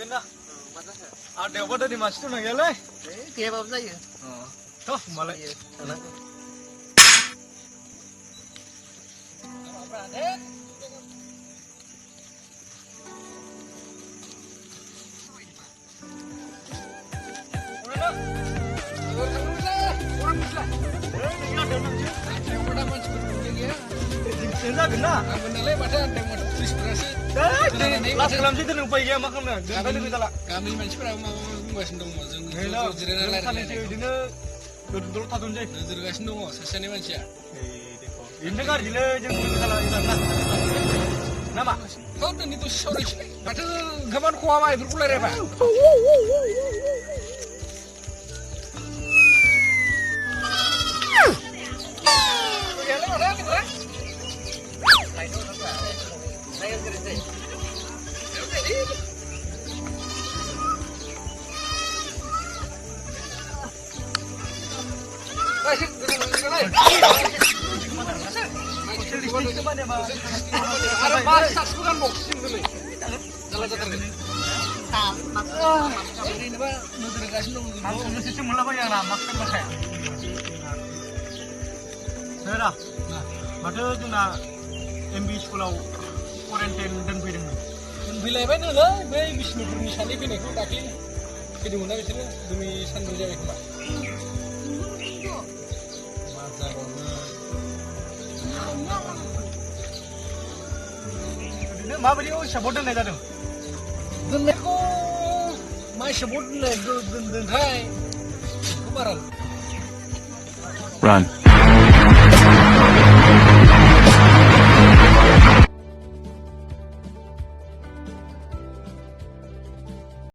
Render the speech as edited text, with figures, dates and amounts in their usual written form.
Hagen dah. Ada apa tadi mas tu nak jalan? Kaya apa saja? Toh malah. Senza guna. Menilai pada ada inspirasi. Kelas kelam sih tu upaya makan dah. Jangan kita lah. Kami manusia mau nggak dong mau Hello. Kan itu dina dulu tahun je. nggak dong sesane manusia. Ini kan jile jangan kita lah ini. Nama? Kau dan itu sore sih. Padahal gaman kuama itu kuler ya pak. Ada bahasa bukan boxing dulu. Jalan jalan. Ini apa? Nutur kasih dong. Aku mesti cuma apa yang lama kan pakai. Saya Mada tu nak MB sekolah quarantine dan bidang. Bilai apa ni lah? Bilai Bisnupur ni sani pun aku tak kini. Kini mana bisnya demi sandu jauh kemar. Masa mana? Ini mak beli oh sabotan ni dah tu. Dan aku mai sabut ni dan hai. Kumaran. Run.